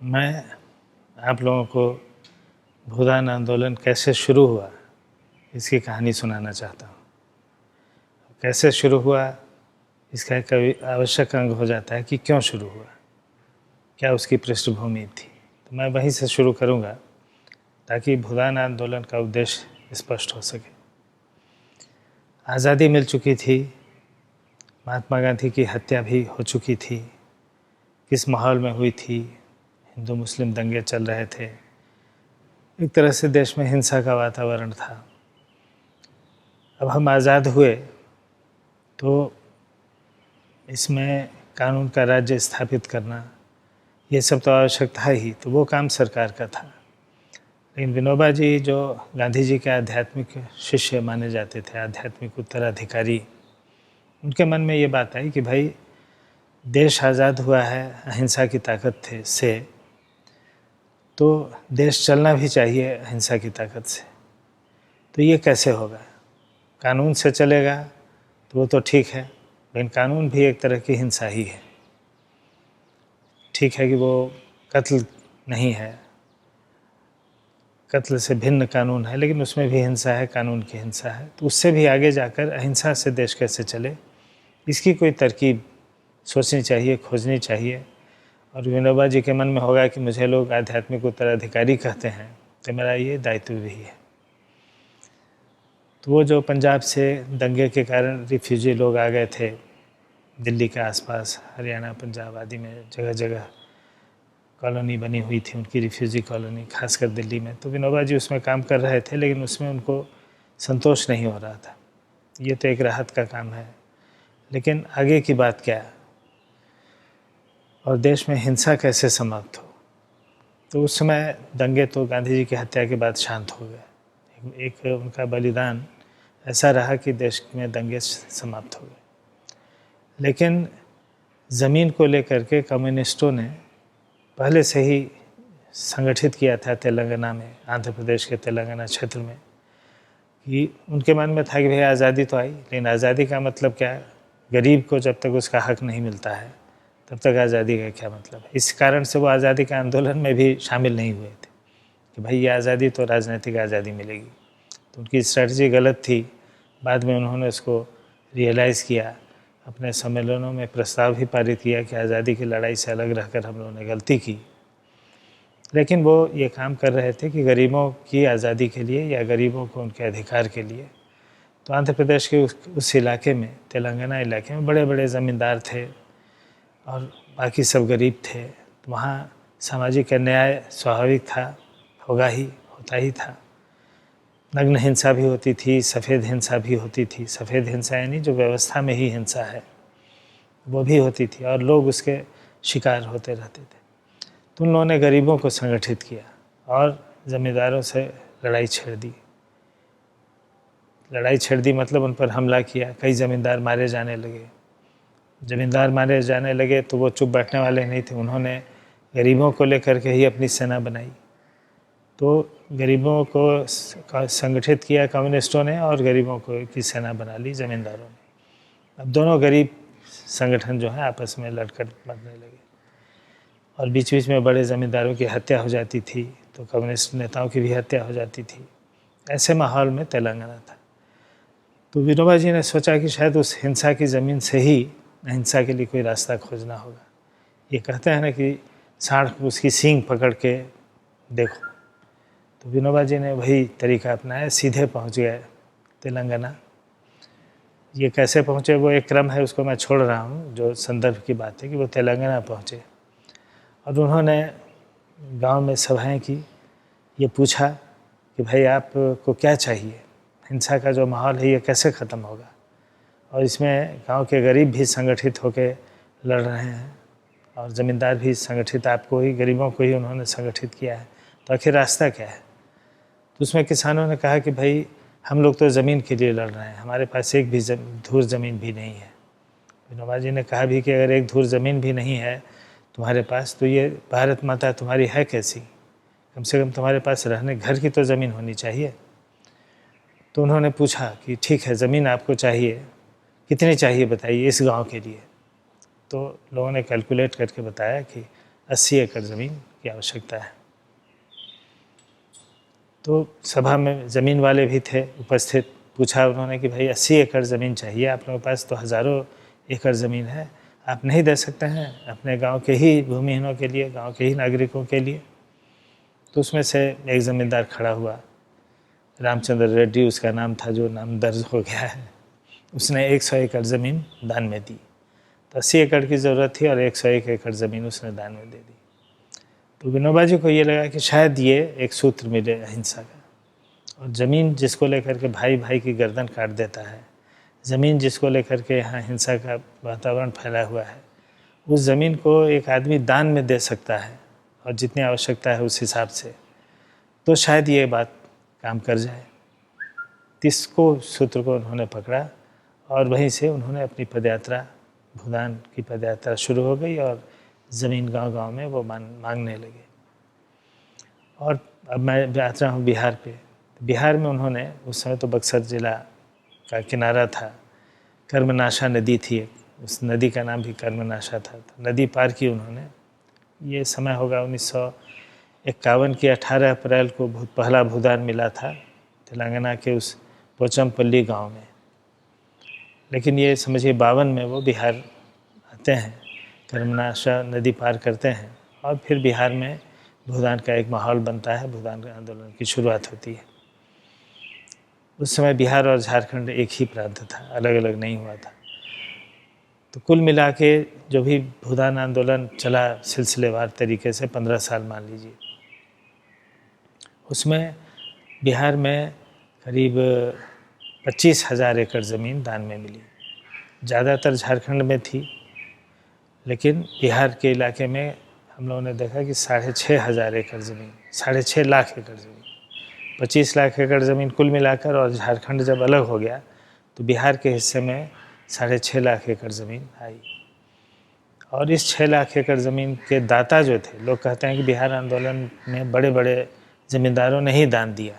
मैं आप लोगों को भूदान आंदोलन कैसे शुरू हुआ इसकी कहानी सुनाना चाहता हूँ। कैसे शुरू हुआ इसका एक आवश्यक अंग हो जाता है कि क्यों शुरू हुआ, क्या उसकी पृष्ठभूमि थी। तो मैं वहीं से शुरू करूँगा ताकि भूदान आंदोलन का उद्देश्य स्पष्ट हो सके। आज़ादी मिल चुकी थी, महात्मा गांधी की हत्या भी हो चुकी थी। किस माहौल में हुई थी? हिंदू मुस्लिम दंगे चल रहे थे, एक तरह से देश में हिंसा का वातावरण था। अब हम आज़ाद हुए तो इसमें कानून का राज्य स्थापित करना ये सब तो आवश्यक था ही, तो वो काम सरकार का था। लेकिन विनोबा जी जो गांधी जी के आध्यात्मिक शिष्य माने जाते थे, आध्यात्मिक उत्तराधिकारी, उनके मन में ये बात आई कि भाई देश आज़ाद हुआ है अहिंसा की ताकत से, तो देश चलना भी चाहिए अहिंसा की ताकत से। तो ये कैसे होगा? कानून से चलेगा तो वो तो ठीक है, लेकिन कानून भी एक तरह की हिंसा ही है। ठीक है कि वो कत्ल नहीं है, कत्ल से भिन्न कानून है, लेकिन उसमें भी हिंसा है, कानून की हिंसा है। तो उससे भी आगे जाकर अहिंसा से देश कैसे चले, इसकी कोई तरकीब सोचनी चाहिए, खोजनी चाहिए। और विनोबा जी के मन में होगा कि मुझे लोग आध्यात्मिक उत्तराधिकारी कहते हैं, तो मेरा ये दायित्व भी है। तो वो जो पंजाब से दंगे के कारण रिफ्यूजी लोग आ गए थे, दिल्ली के आसपास, हरियाणा, पंजाब आदि में जगह जगह कॉलोनी बनी हुई थी उनकी, रिफ्यूजी कॉलोनी, खासकर दिल्ली में। तो विनोबा जी उसमें काम कर रहे थे, लेकिन उसमें उनको संतोष नहीं हो रहा था। ये तो एक राहत का काम है, लेकिन आगे की बात क्या है और देश में हिंसा कैसे समाप्त हो। तो उस समय दंगे तो गांधी जी की हत्या के बाद शांत हो गए। एक उनका बलिदान ऐसा रहा कि देश में दंगे समाप्त हो गए। लेकिन ज़मीन को लेकर के कम्युनिस्टों ने पहले से ही संगठित किया था तेलंगाना में, आंध्र प्रदेश के तेलंगाना क्षेत्र में, कि उनके मन में था कि भाई आज़ादी तो आई, लेकिन आज़ादी का मतलब क्या है? गरीब को जब तक उसका हक नहीं मिलता है तब तक आज़ादी का क्या मतलब है। इस कारण से वो आज़ादी के आंदोलन में भी शामिल नहीं हुए थे कि भाई ये आज़ादी तो राजनीतिक आज़ादी मिलेगी। तो उनकी स्ट्रेटजी गलत थी। बाद में उन्होंने उसको रियलाइज़ किया, अपने सम्मेलनों में प्रस्ताव भी पारित किया कि आज़ादी की लड़ाई से अलग रहकर हम लोगों ने गलती की। लेकिन वो ये काम कर रहे थे कि गरीबों की आज़ादी के लिए या गरीबों को उनके अधिकार के लिए। तो आंध्र प्रदेश के उस इलाके में, तेलंगाना इलाके में बड़े बड़े ज़मींदार थे और बाकी सब गरीब थे। तो वहाँ सामाजिक अन्याय स्वाभाविक था, होता ही था। नग्न हिंसा भी होती थी, सफ़ेद हिंसा भी होती थी। सफ़ेद हिंसा यानी जो व्यवस्था में ही हिंसा है, वो भी होती थी और लोग उसके शिकार होते रहते थे। तो उन लोगों ने गरीबों को संगठित किया और ज़मींदारों से लड़ाई छेड़ दी मतलब उन पर हमला किया। कई ज़मींदार मारे जाने लगे। ज़मींदार मारे जाने लगे तो वो चुप बैठने वाले नहीं थे, उन्होंने गरीबों को लेकर के ही अपनी सेना बनाई। तो गरीबों को संगठित किया कम्युनिस्टों ने और गरीबों को की सेना बना ली ज़मींदारों ने। अब दोनों गरीब संगठन जो है आपस में लड़कर मरने लगे और बीच बीच में बड़े ज़मींदारों की हत्या हो जाती थी, तो कम्युनिस्ट नेताओं की भी हत्या हो जाती थी। ऐसे माहौल में तेलंगाना था। तो विनोबा जी ने सोचा कि शायद उस हिंसा की ज़मीन से ही अहिंसा के लिए कोई रास्ता खोजना होगा। ये कहते हैं ना कि सांड को उसकी सींग पकड़ के देखो। तो विनोबा जी ने वही तरीका अपनाया, सीधे पहुंच गए तेलंगाना। ये कैसे पहुंचे वो एक क्रम है, उसको मैं छोड़ रहा हूँ। जो संदर्भ की बात है कि वो तेलंगाना पहुँचे और उन्होंने गांव में सभाएं की। ये पूछा कि भाई आपको क्या चाहिए, हिंसा का जो माहौल है ये कैसे ख़त्म होगा। और इसमें गांव के गरीब भी संगठित होकर लड़ रहे हैं और ज़मींदार भी संगठित, आपको ही, गरीबों को ही उन्होंने संगठित किया है। तो आखिर रास्ता क्या है? तो उसमें किसानों ने कहा कि भाई हम लोग तो ज़मीन के लिए लड़ रहे हैं, हमारे पास एक भी धूर ज़मीन भी नहीं है। विनोबा जी ने कहा भी कि अगर एक धूर ज़मीन भी नहीं है तुम्हारे पास, तो ये भारत माता तुम्हारी है कैसी? कम से कम तुम्हारे पास रहने घर की तो ज़मीन होनी चाहिए। तो उन्होंने पूछा कि ठीक है, ज़मीन आपको चाहिए, कितनी चाहिए बताइए इस गांव के लिए। तो लोगों ने कैलकुलेट करके बताया कि 80 एकड़ ज़मीन की आवश्यकता है। तो सभा में ज़मीन वाले भी थे उपस्थित। पूछा उन्होंने कि भाई 80 एकड़ ज़मीन चाहिए, आप लोगों के पास तो हज़ारों एकड़ ज़मीन है, आप नहीं दे सकते हैं अपने गांव के ही भूमिहीनों के लिए, गांव के ही नागरिकों के लिए? तो उसमें से एक ज़मींदार खड़ा हुआ, रामचंद्र रेड्डी उसका नाम था, जो नाम दर्ज हो गया है। उसने 100 एकड़ ज़मीन दान में दी। तो 80 एकड़ की ज़रूरत थी और 101 एकड़ ज़मीन उसने दान में दे दी। तो विनोबा जी को ये लगा कि शायद ये एक सूत्र मिले अहिंसा का। और ज़मीन जिसको लेकर के भाई भाई की गर्दन काट देता है, ज़मीन जिसको लेकर के यहाँ हिंसा का वातावरण फैला हुआ है, उस ज़मीन को एक आदमी दान में दे सकता है और जितनी आवश्यकता है उस हिसाब से, तो शायद ये बात काम कर जाए। इसको सूत्र को उन्होंने पकड़ा और वहीं से उन्होंने अपनी पदयात्रा, भूदान की पदयात्रा शुरू हो गई और ज़मीन गांव-गांव में वो मांगने लगे। और अब मैं यात्रा हूँ बिहार पे। बिहार में उन्होंने, उस समय तो बक्सर जिला का किनारा था, कर्मनाशा नदी थी, उस नदी का नाम भी कर्मनाशा था। तो नदी पार की उन्होंने। ये समय होगा 1951 की 18 अप्रैल को पहला भूदान मिला था तेलंगाना के उस पोचमपल्ली गांव में। लेकिन ये समझिए 52 में वो बिहार आते हैं, कर्मनाशा नदी पार करते हैं और फिर बिहार में भूदान का एक माहौल बनता है, भूदान आंदोलन की शुरुआत होती है। उस समय बिहार और झारखंड एक ही प्रांत था, अलग अलग नहीं हुआ था। तो कुल मिला के जो भी भूदान आंदोलन चला सिलसिलेवार तरीके से 15 साल मान लीजिए, उसमें बिहार में करीब 25,000 एकड़ ज़मीन दान में मिली। ज़्यादातर झारखंड में थी, लेकिन बिहार के इलाके में हम लोगों ने देखा कि 6,500 एकड़ ज़मीन, 6.5 लाख एकड़ ज़मीन, 25 लाख एकड़ ज़मीन कुल मिलाकर। और झारखंड जब अलग हो गया तो बिहार के हिस्से में 6.5 लाख एकड़ ज़मीन आई। और इस 6 लाख एकड़ ज़मीन के दाता जो थे, लोग कहते हैं कि बिहार आंदोलन में बड़े बड़े ज़मींदारों ने ही दान दिया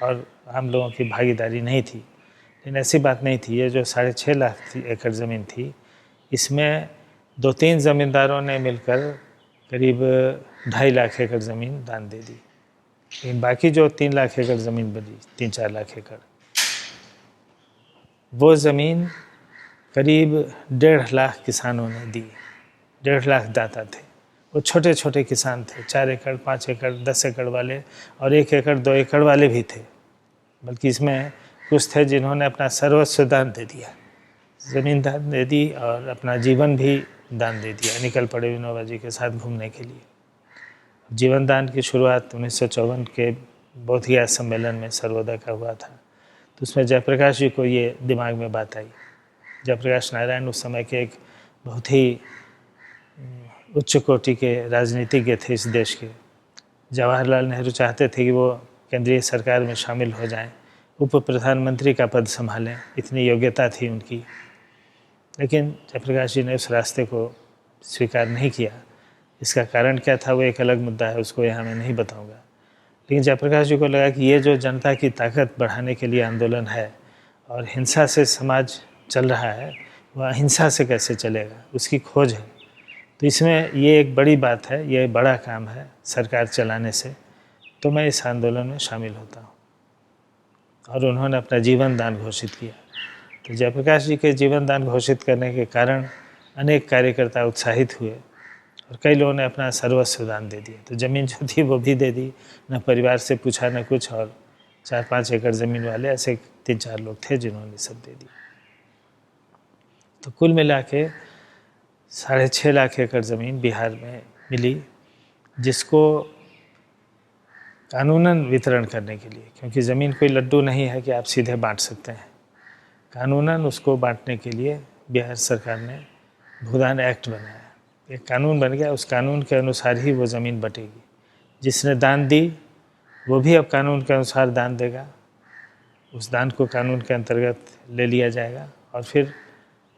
और आम लोगों की भागीदारी नहीं थी, लेकिन ऐसी बात नहीं थी। ये जो 6.5 लाख एकड़ ज़मीन थी, इसमें 2-3 ज़मींदारों ने मिलकर करीब 2.5 लाख एकड़ ज़मीन दान दे दी। लेकिन बाकी जो 3 लाख एकड़ ज़मीन बची, 3-4 लाख एकड़, वो ज़मीन करीब 1.5 लाख किसानों ने दी। 1.5 लाख दाता थे। वो छोटे छोटे किसान थे, 4 एकड़, 5 एकड़, 10 एकड़ वाले और 1 एकड़ 2 एकड़ वाले भी थे। बल्कि इसमें कुछ थे जिन्होंने अपना सर्वस्व दान दे दिया, ज़मीन दान दे दी और अपना जीवन भी दान दे दिया। निकल पड़े विनोबा जी के साथ घूमने के लिए। जीवन दान की शुरुआत 1954 के बोधगया सम्मेलन में सर्वोदय का हुआ था। तो उसमें जयप्रकाश जी को ये दिमाग में बात आई। जयप्रकाश नारायण उस समय के एक बहुत ही उच्च कोटि के राजनीतिज्ञ थे इस देश के। जवाहरलाल नेहरू चाहते थे कि वो केंद्रीय सरकार में शामिल हो जाएं, उप प्रधानमंत्री का पद संभालें, इतनी योग्यता थी उनकी। लेकिन जयप्रकाश जी ने उस रास्ते को स्वीकार नहीं किया। इसका कारण क्या था वो एक अलग मुद्दा है, उसको यहाँ मैं नहीं बताऊँगा। लेकिन जयप्रकाश जी को लगा कि ये जो जनता की ताकत बढ़ाने के लिए आंदोलन है और हिंसा से समाज चल रहा है, वह अहिंसा से कैसे चलेगा, उसकी खोज है। तो इसमें ये एक बड़ी बात है, ये बड़ा काम है सरकार चलाने से, तो मैं इस आंदोलन में शामिल होता हूँ। और उन्होंने अपना जीवन दान घोषित किया। तो जयप्रकाश जी के जीवन दान घोषित करने के कारण अनेक कार्यकर्ता उत्साहित हुए और कई लोगों ने अपना सर्वस्व दान दे दिया। तो ज़मीन जो थी वो भी दे दी, न परिवार से पूछा न कुछ। और 4-5 एकड़ ज़मीन वाले ऐसे 3-4 लोग थे जिन्होंने सब दे दी। तो कुल मिला के 6.5 लाख एकड़ ज़मीन बिहार में मिली, जिसको कानूनन वितरण करने के लिए, क्योंकि ज़मीन कोई लड्डू नहीं है कि आप सीधे बांट सकते हैं, कानूनन उसको बांटने के लिए बिहार सरकार ने भूदान एक्ट बनाया। एक कानून बन गया, उस कानून के अनुसार ही वो ज़मीन बटेगी। जिसने दान दी वो भी अब कानून के अनुसार दान देगा, उस दान को कानून के अंतर्गत ले लिया जाएगा और फिर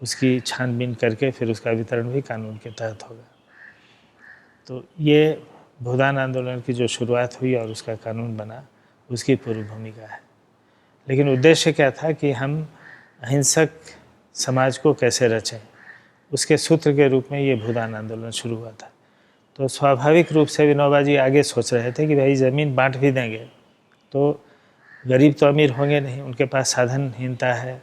उसकी छानबीन करके फिर उसका वितरण भी कानून के तहत होगा। तो ये भूदान आंदोलन की जो शुरुआत हुई और उसका कानून बना, उसकी पूर्व भूमिका है। लेकिन उद्देश्य क्या था कि हम अहिंसक समाज को कैसे रचें, उसके सूत्र के रूप में ये भूदान आंदोलन शुरू हुआ था। तो स्वाभाविक रूप से विनोबा जी आगे सोच रहे थे कि भाई ज़मीन बांट भी देंगे तो गरीब तो अमीर होंगे नहीं, उनके पास साधनहीनता है,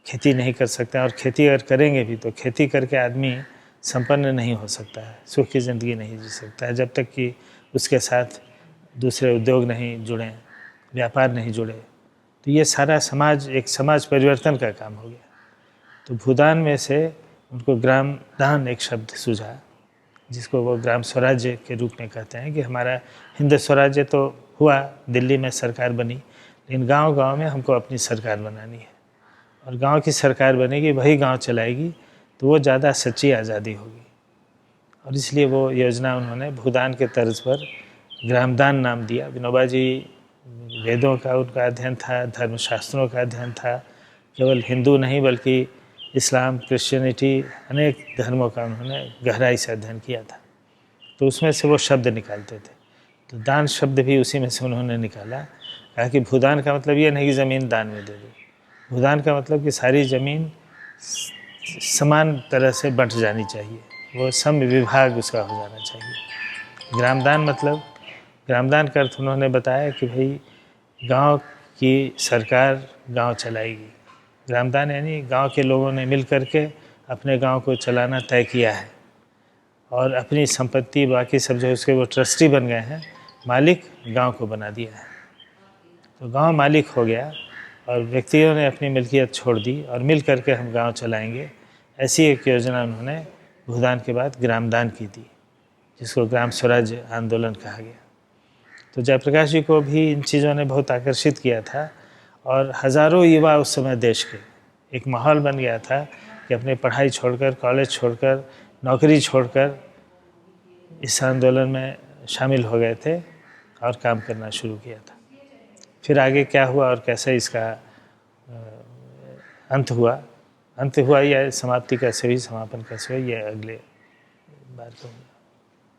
खेती नहीं कर सकते, और खेती अगर करेंगे भी तो खेती करके आदमी संपन्न नहीं हो सकता है, सुख की ज़िंदगी नहीं जी सकता है जब तक कि उसके साथ दूसरे उद्योग नहीं जुड़ें, व्यापार नहीं जुड़े। तो ये सारा समाज, एक समाज परिवर्तन का काम हो गया। तो भूदान में से उनको ग्राम दान एक शब्द सूझा, जिसको वो ग्राम स्वराज्य के रूप में कहते हैं कि हमारा हिंद स्वराज्य तो हुआ, दिल्ली में सरकार बनी, लेकिन गांव-गांव में हमको अपनी सरकार बनानी है, और गांव की सरकार बनेगी वही गांव चलाएगी, तो वो ज़्यादा सच्ची आज़ादी होगी। और इसलिए वो योजना उन्होंने भूदान के तर्ज पर ग्रामदान नाम दिया। विनोबा जी वेदों का उनका अध्ययन था, धर्मशास्त्रों का अध्ययन था, केवल हिंदू नहीं बल्कि इस्लाम, क्रिश्चियनिटी, अनेक धर्मों का उन्होंने गहराई से अध्ययन किया था। तो उसमें से वो शब्द निकालते थे, तो दान शब्द भी उसी में से उन्होंने निकाला। कहा कि भूदान का मतलब ये नहीं कि ज़मीन दान में दे दो, भूदान का मतलब कि सारी ज़मीन समान तरह से बंट जानी चाहिए, वो सम विभाग उसका हो जाना चाहिए। ग्रामदान मतलब, ग्रामदान का अर्थ उन्होंने बताया कि भाई गांव की सरकार गांव चलाएगी। ग्रामदान यानी गांव के लोगों ने मिल करके अपने गांव को चलाना तय किया है, और अपनी संपत्ति बाकी सब जो उसके वो ट्रस्टी बन गए हैं, मालिक गांव को बना दिया है। तो गांव मालिक हो गया और व्यक्तियों ने अपनी मिल्कियत छोड़ दी और मिल करके हम गांव चलाएंगे, ऐसी एक योजना उन्होंने भूदान के बाद ग्रामदान की थी, जिसको ग्राम स्वराज्य आंदोलन कहा गया। तो जयप्रकाश जी को भी इन चीज़ों ने बहुत आकर्षित किया था, और हज़ारों युवा उस समय देश के, एक माहौल बन गया था कि अपनी पढ़ाई छोड़कर, कॉलेज छोड़कर, नौकरी छोड़कर इस आंदोलन में शामिल हो गए थे और काम करना शुरू किया था। फिर आगे क्या हुआ और कैसे इसका अंत हुआ या समाप्ति कैसे हुई, समापन कैसे हुई, ये अगले बार कहूँगा।